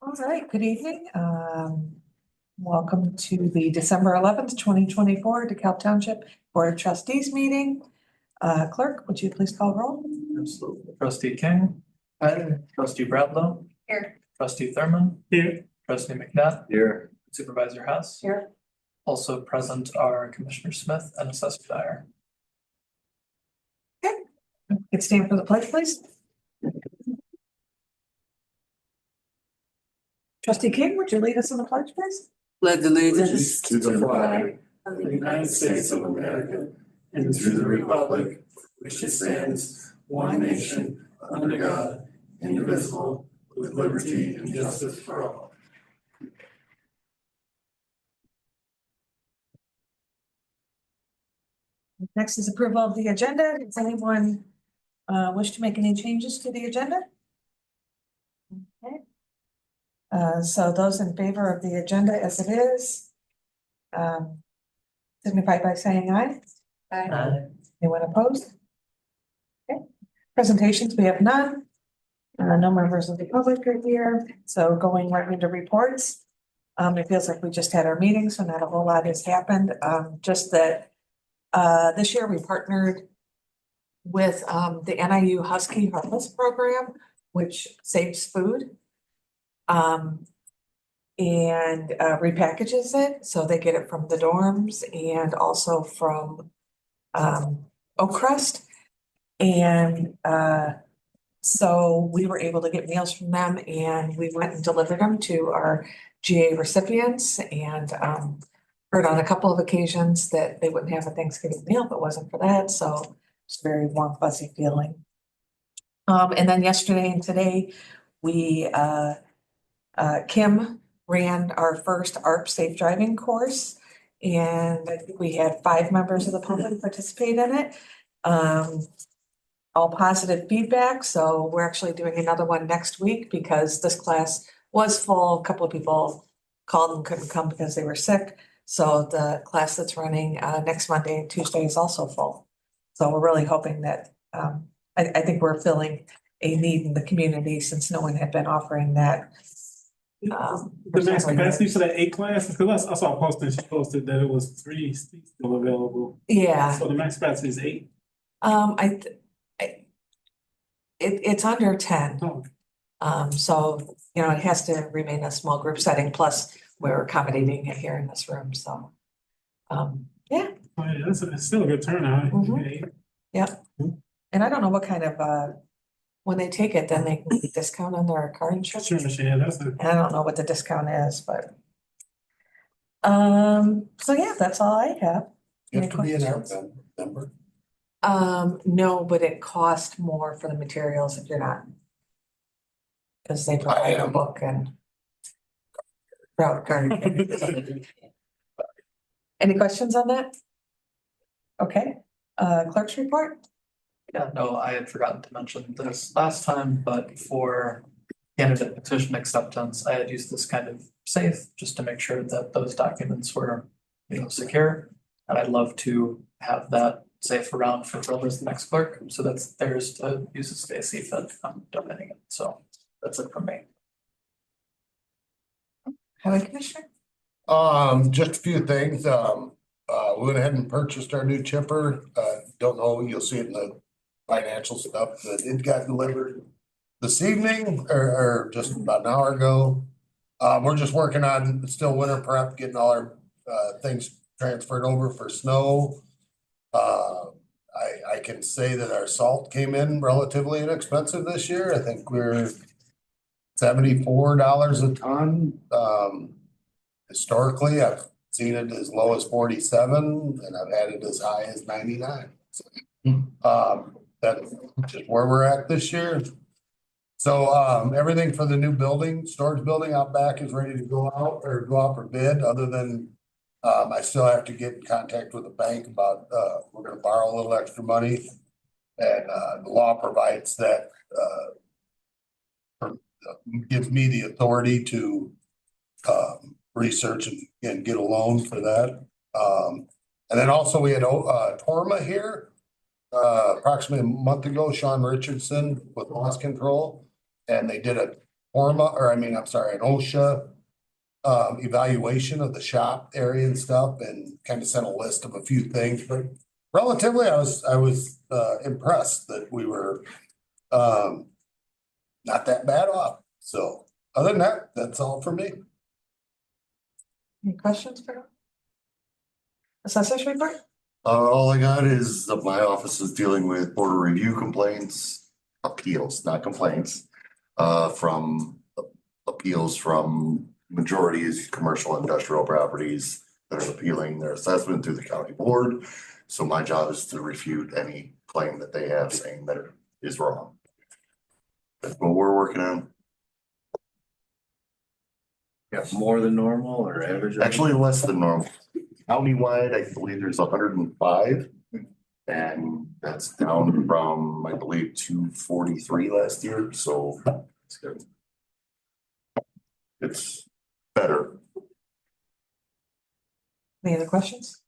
All right, good evening. Welcome to the December 11th, 2024 DeKalb Township Board of Trustees meeting. Clerk, would you please call roll? Absolutely. Trustee King. Aye. Trustee Bradlow. Here. Trustee Thurman. Here. Trustee McNabb. Here. Supervisor Hess. Here. Also present are Commissioner Smith and Assessor Dyer. Could stand for the pledge, please. Trustee King, would you lead us in the pledge, please? Pledge allegiance To the flag of the United States of America and to the republic which stands one nation under God, indivisible, with liberty and justice for all. Next is approval of the agenda. Does anyone wish to make any changes to the agenda? Okay. So those in favor of the agenda as it is, signify by saying aye. Aye. Anyone opposed? Okay. Presentations, we have none. No members of the public are here, so going right into reports. It feels like we just had our meeting, so not a whole lot has happened. Just that this year we partnered with the NIU Husky Harvest Program, which saves food. And repackages it, so they get it from the dorms and also from Oakcrest. And so we were able to get meals from them, and we went and delivered them to our GA recipients, and heard on a couple of occasions that they wouldn't have a Thanksgiving meal if it wasn't for that, so it's a very warm, fuzzy feeling. And then yesterday and today, we Kim ran our first ARP safe driving course, and I think we had 5 members of the public participate in it. All positive feedback, so we're actually doing another one next week because this class was full. A couple of people called and couldn't come because they were sick. So the class that's running next Monday and Tuesday is also full. So we're really hoping that I think we're filling a need in the community since no one had been offering that. The max capacity for that 8 classes, because I saw a posting, she posted that it was 3 seats still available. Yeah. So the max capacity is 8. It's under 10. Oh. So, you know, it has to remain a small group setting, plus we're accommodating it here in this room, so. Yeah. Oh, yeah, it's still a good turnout. Mhm. Yep. And I don't know what kind of, when they take it, then they can get a discount on their car insurance. Sure, yeah, that's a. And I don't know what the discount is, but. So yeah, that's all I have. You Any have to be an ARP questions? member. No, but it costs more for the materials if you're not. Because they provide a am. book and. Route card. Any questions on that? Okay, clerk's report? Yeah, no, I had forgotten to mention this last time, but for candidate petition acceptance, I had used this kind of safe just to make sure that those documents were, secure. And I'd love to have that safe around for whoever's the next clerk. So that's theirs to use as they see fit. I'm donating it. So that's it from me. Highway Commissioner? Just a few things. We went ahead and purchased our new chipper. Don't know, you'll see it in the financial stuff, but it got delivered this evening or just about an hour ago. We're just working on still winter prep, getting all our things transferred over for snow. I can say that our salt came in relatively inexpensive this year. I think we're $74 a ton. Historically, I've seen it as low as 47 and I've had it as high as 99. So, that's just where we're at this year. So everything for the new building, storage building out back is ready to go out for bid, other than I still have to get in contact with the bank about we're gonna borrow a little extra money. And the law provides that gives me the authority to research and get a loan for that. And then also we had Torma here approximately a month ago, Sean Richardson with Loss Control. And they did a an OSHA evaluation of the shop area and stuff and kind of sent a list of a few things, but relatively, I was impressed that we were not that bad off. So other than that, that's all for me. Any questions for assessors report? All I got is that my office is dealing with border review complaints, appeals, not complaints. From appeals from majority is commercial industrial properties that are appealing their assessment through the county board. So my job is to refute any claim that they have saying that it is wrong. That's what we're working on. Yeah, more than normal or average? Actually, less than normal. Countywide, I believe there's 105. And that's down from, I believe, 243 last year, so it's good. It's better. Any other questions?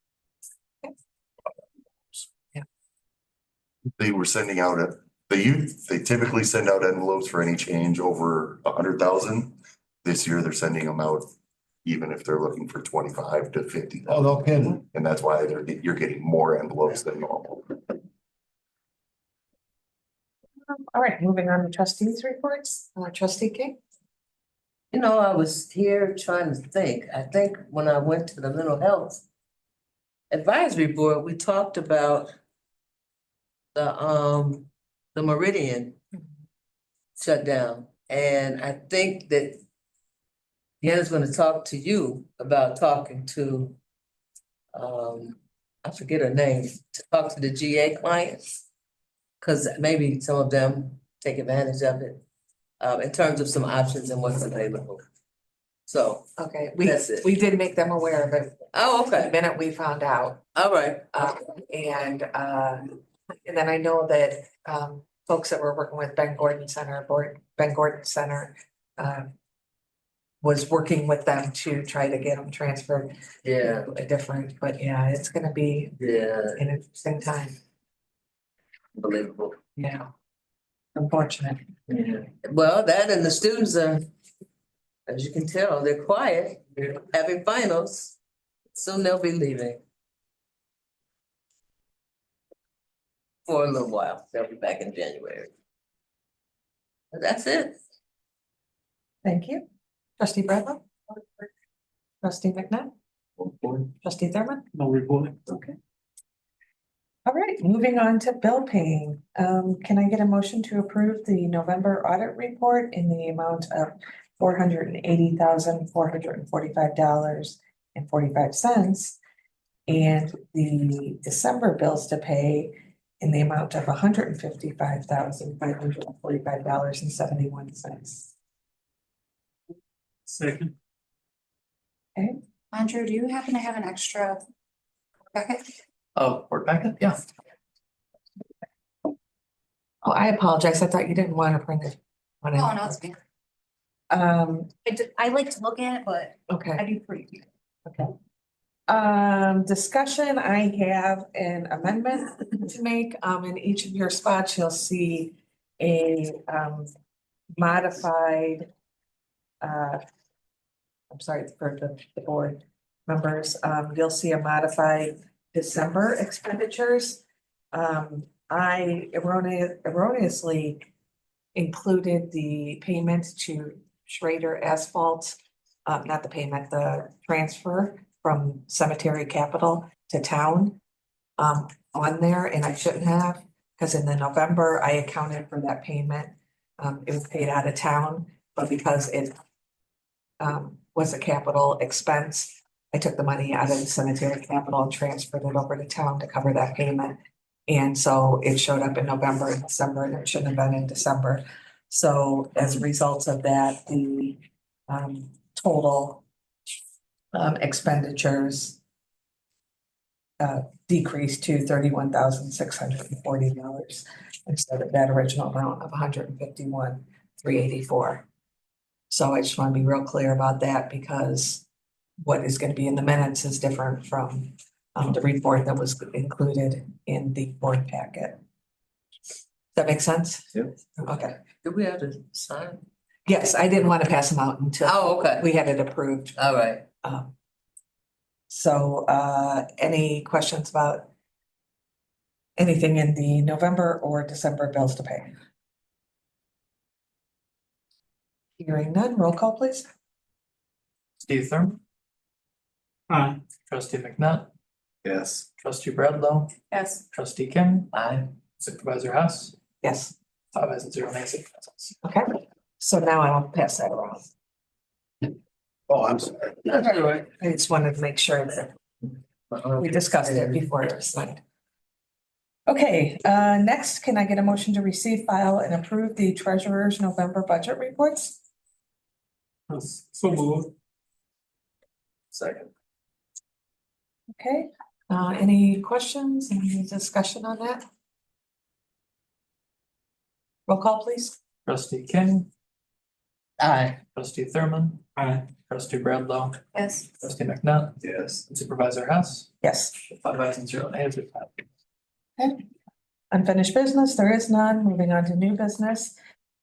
They were sending out they typically send out envelopes for any change over 100,000. This year, they're sending them out even if they're looking for 25 to 50. Oh, no kidding. And that's why you're getting more envelopes than normal. All right, moving on to trustees reports, trustee King. You know, I was here trying to think. I think when I went to the mental health advisory board, we talked about the Meridian shutdown. And I think that Deanna's gonna talk to you about talking to, I forget her name, to talk to the GA clients. Cause maybe some of them take advantage of it, in terms of some options and what's available. So, Okay, That's it. we did make them aware of it oh, the okay, minute we found out. all right, And then I know that folks that were working with Ben Gordon Center, was working with them to try to get them transferred. yeah, to a different, but yeah, it's gonna be yeah, an interesting time. unbelievable. Yeah. Unfortunate. Yeah. Well, that and the students are, as you can tell, they're quiet, they're having finals, soon they'll be leaving. For a little while, they'll be back in January. But that's it. Thank you. Trustee Bradley? Trustee McNabb? Trustee Thurman? No report. Okay. All right, moving on to bill paying. Can I get a motion to approve the November audit report in the amount of $480,445.45 and the December bills to pay in the amount of $155,545.71. Second. Andrew, do you happen to have an extra packet? Oh, board packet, yeah. Oh, I apologize. I thought you didn't want to print it. Oh, no, it's me. I like to look at it, but I Okay, do pretty. okay. Discussion, I have an amendment to make. In each of your spots, you'll see a modified I'm sorry, for the board members, you'll see a modified December expenditures. I erroneously included the payment to Schrader Asphalt, not the payment, the transfer from cemetery capital to town on there, and I shouldn't have, because in the November, I accounted for that payment. It was paid out of town, but because it was a capital expense, I took the money out of the cemetery capital and transferred it over to town to cover that payment. And so it showed up in November and December, and it shouldn't have been in December. So as a result of that, the total expenditures decreased to $31,640 instead of that original amount of $151,384. So I just want to be real clear about that, because what is going to be in the minutes is different from the report that was included in the board packet. Does that make sense? Yep. Okay. Do we have to sign? Yes, I didn't want to pass them out until Oh, okay, we had it approved. all right. So, any questions about anything in the November or December bills to pay? Hearing none, roll call please. Steve Thurman, Aye. trustee McNutt, Yes. trustee Bradlow, Yes. trustee King, Aye. supervisor Hess, Yes, 5 ayes and 0 nays, it passes. okay, so now I'll pass that around. Oh, I'm sorry. That's all right. I just wanted to make sure that we discussed it before it was signed. Okay, next, can I get a motion to receive, file, and approve the treasurer's November budget reports? So moved. Second. Okay, any questions, any discussion on that? Roll call, please. Trustee King, Aye. trustee Thurman, Aye. trustee Bradlow, Yes. trustee McNutt, Yes. and supervisor Hess, Yes. 5 ayes and 0 nays, it passes. Okay. Unfinished business, there is none. Moving on to new business.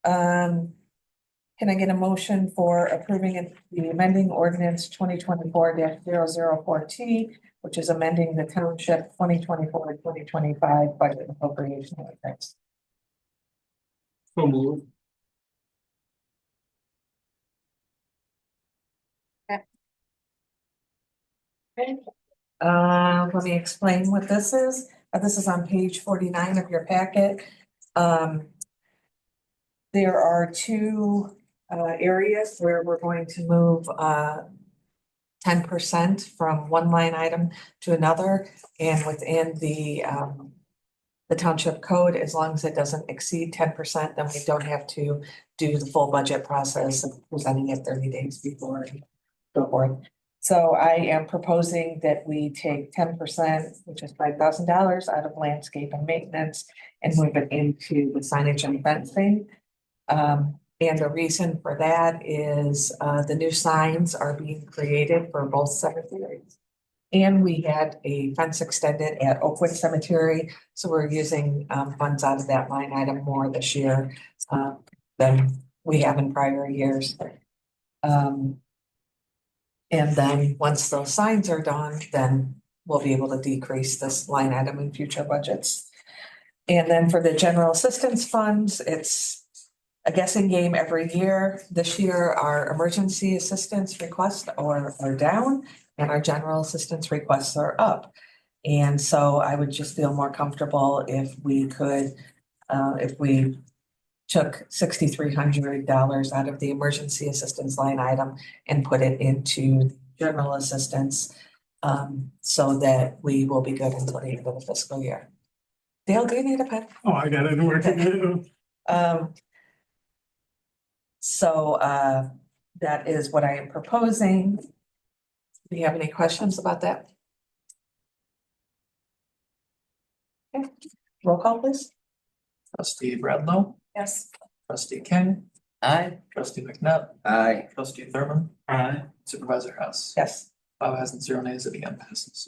Can I get a motion for approving the amending ordinance 2024-004T, which is amending the township 2024-2025 budget appropriation ordinance? So moved. Okay. Let me explain what this is. This is on page 49 of your packet. There are two areas where we're going to move 10% from one line item to another, and within the township code, as long as it doesn't exceed 10%, then we don't have to do the full budget process of presenting it 30 days before and so forth. So I am proposing that we take 10%, which is $5,000 out of landscape and maintenance and move it into the signage and fencing. And the reason for that is the new signs are being created for both cemeteries. And we had a fence extended at Oakwood Cemetery, so we're using funds out of that line item more this year than we have in prior years. And then once those signs are done, then we'll be able to decrease this line item in future budgets. And then for the general assistance funds, it's a guessing game every year. This year, our emergency assistance requests are down and our general assistance requests are up. And so I would just feel more comfortable if we could, if we took $6,300 out of the emergency assistance line item and put it into general assistance, so that we will be good until the end of the fiscal year. Dale, do you need a pen? Oh, I got it working. So that is what I am proposing. Do you have any questions about that? Okay, roll call please. Trustee Bradlow, Yes. trustee King, Aye. trustee McNutt, Aye. trustee Thurman, Aye. supervisor Hess, Yes. 5 ayes and 0 nays, it again passes.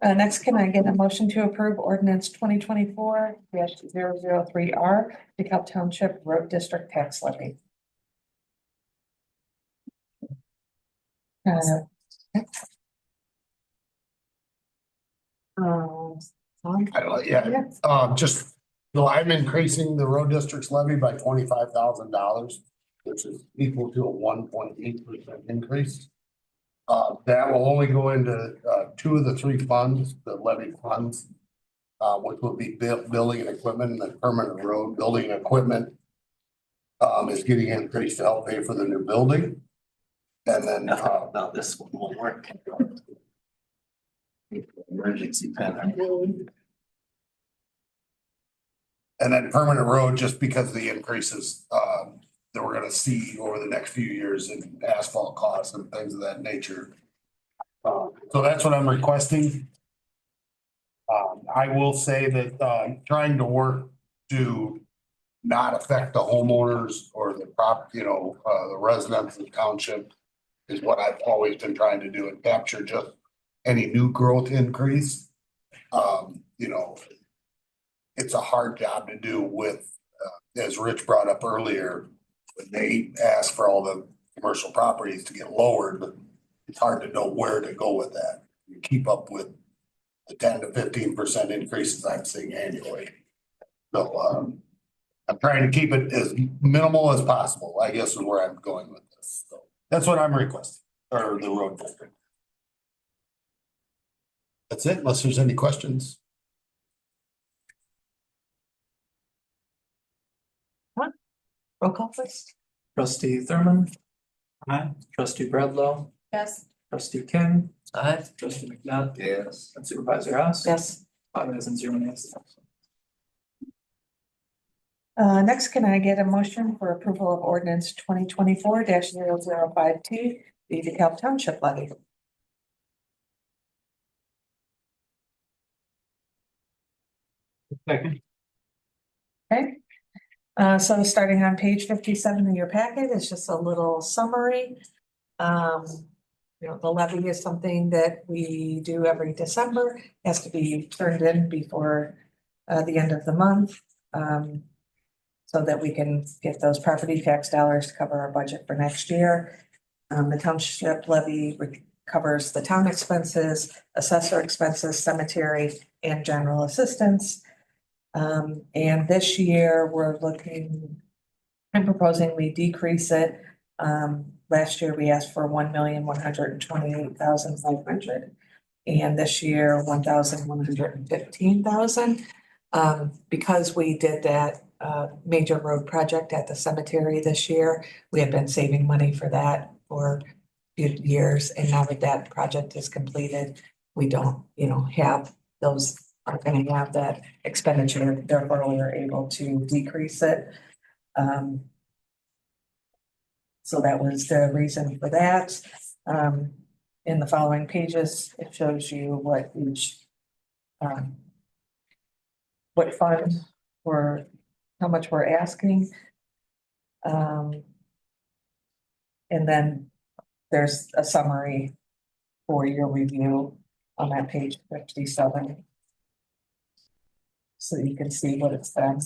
Next, can I get a motion to approve ordinance 2024-003R, DeKalb Township Road District Tax Levy? Tom? Just, no, I'm increasing the road district's levy by $25,000, which is equal to a 1.8% increase. That will only go into two of the three funds, the levy funds, which will be building and equipment, and the permanent road building and equipment is getting increased to help pay for the new building. And then Now this one won't work. Emergency pen. And then permanent road, just because of the increases that we're gonna see over the next few years in asphalt costs and things of that nature. So that's what I'm requesting. I will say that trying to work to not affect the homeowners or the the residents of the township is what I've always been trying to do and capture just any new growth increase. It's a hard job to do with as Rich brought up earlier, when they ask for all the commercial properties to get lowered, it's hard to know where to go with that. You keep up with the 10 to 15% increases I'm seeing annually. So, I'm trying to keep it as minimal as possible, I guess is where I'm going with this. So that's what I'm requesting, or the road district. That's it, unless there's any questions. Roll call please. Trustee Thurman, Aye. trustee Bradlow, Yes. trustee King, Aye. trustee McNutt, Yes. and supervisor Hess. Yes. 5 ayes and 0 nays. Next, can I get a motion for approval of ordinance 2024-0052, the DeKalb Township levy? Second. Okay. So starting on page 57 of your packet, it's just a little summary. The levy is something that we do every December, has to be turned in before the end of the month. So that we can get those property tax dollars to cover our budget for next year. The township levy covers the town expenses, assessor expenses, cemetery, and general assistance. And this year, I'm proposing we decrease it. Last year, we asked for 1,128,500. And this year, 1,115,000. Because we did that major road project at the cemetery this year, we have been saving money for that for a few years. And now that that project is completed, we don't, aren't gonna have that expenditure, therefore we are able to decrease it. So that was the reason for that. In the following pages, it shows you what each what fund how much we're asking. And then there's a summary for your review on that page 57. So you can see what it's been.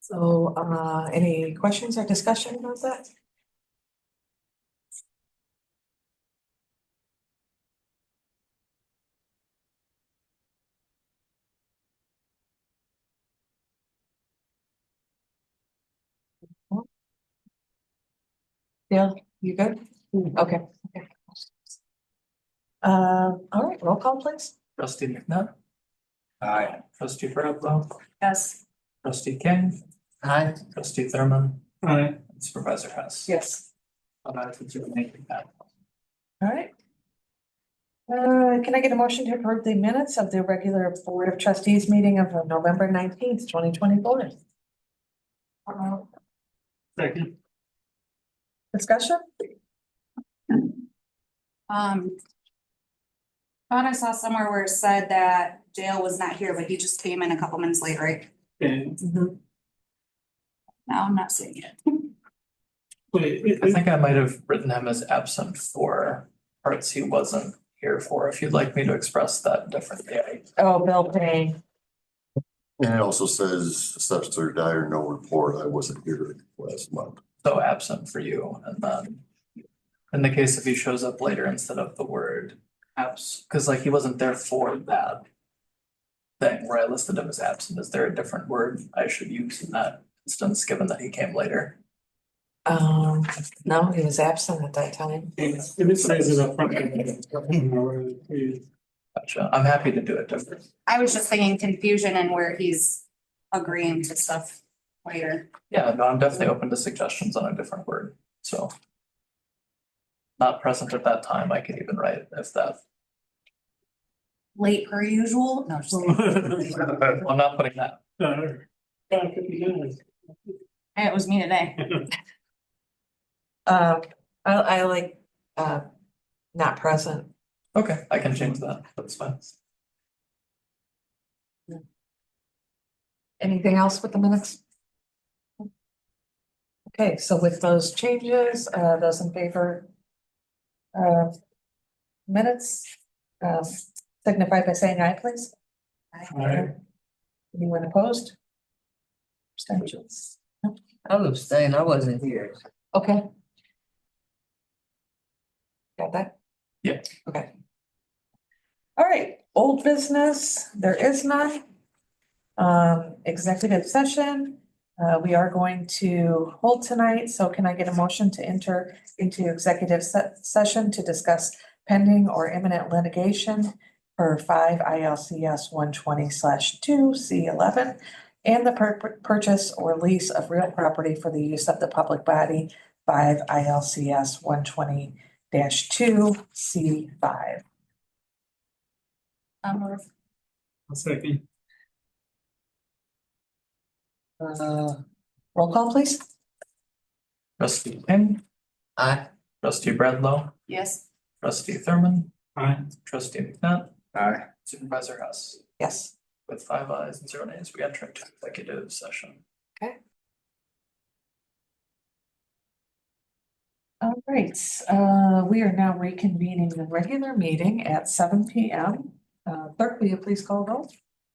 So, any questions or discussion about that? Yeah, you good? Okay. All right, roll call please. Trustee McNutt, Aye. trustee Bradlow, Yes. trustee King, Aye. trustee Thurman, Aye. and supervisor Hess. Yes. 5 ayes and 0 nays. All right. Can I get a motion to approve the minutes of the regular Board of Trustees meeting of November 19th, 2024? Second. Discussion? Thought I saw somewhere where it said that Dale was not here, but he just came in a couple minutes late, right? Okay. No, I'm not seeing it. Wait, I think I might have written him as absent for parts he wasn't here for. If you'd like me to express that differently. Oh, bill paying. And it also says Assessor Dyer, no report. I wasn't here last month. So absent for you, and then in the case if he shows up later instead of the word abs, because like he wasn't there for that thing where I listed him as absent, is there a different word I should use in that instance, given that he came later? No, he was absent at that time. it says it up front. Gotcha. I'm happy to do it different. I was just thinking confusion and where he's agreeing to stuff later. Yeah, no, I'm definitely open to suggestions on a different word, so. Not present at that time, I can even write if that, Late per usual? No, just kidding. I'm not putting that. Hey, it was me today. I like, not present. Okay, I can change that, that's fine. Anything else with the minutes? Okay, so with those changes, those in favor minutes, signify by saying aye, please. Aye. Anyone opposed? Abstentions? I'll abstain, I wasn't here. Okay. Got that? Yeah. Okay. All right, old business, there is none. Executive session, we are going to hold tonight, so can I get a motion to enter into executive session to discuss pending or imminent litigation for 5 ILCS 120/2 C11 and the purchase or lease of real property for the use of the public body, 5 ILCS 120-2 C5. I'll second. Roll call, please. Trustee King, Aye. trustee Bradlow, Yes. trustee Thurman, Aye. trustee McNutt, Aye. supervisor Hess. Yes. With 5 ayes and 0 nays, we enter into executive session. All right, we are now reconvening the regular meeting at 7 PM. Clerk, will you please call roll?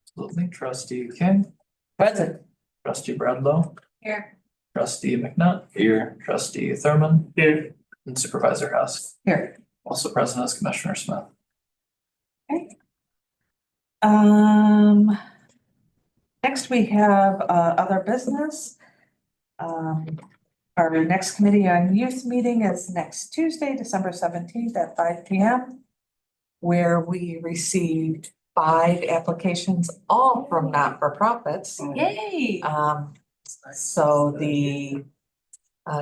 Absolutely. Trustee King, Present. trustee Bradlow, Here. trustee McNutt, Here. trustee Thurman, Here. and supervisor Hess. Here. Also present is Commissioner Smith. Next we have, other business. Our next committee on youth meeting is next Tuesday, December 17th at 5 PM. Where we received 5 applications, all from not-for-profits. Yay. So the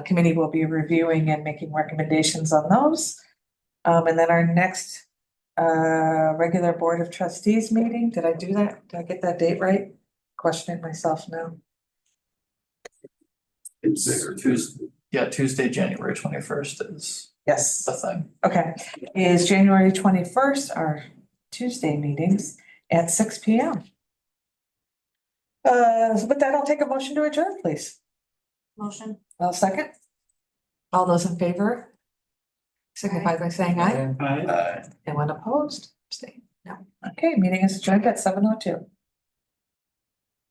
committee will be reviewing and making recommendations on those. And then our next regular Board of Trustees meeting, did I do that? Did I get that date right? Questioning myself now. It's Tuesday. Yeah, Tuesday, January 21st is Yes. the thing. Okay, is January 21st, our Tuesday meetings at 6 PM. With that, I'll take a motion to adjourn, please. Motion. I'll second. All those in favor? Signify by saying aye. Aye. Anyone opposed? Abstain? No. Okay, meeting is adjourned at 7:02.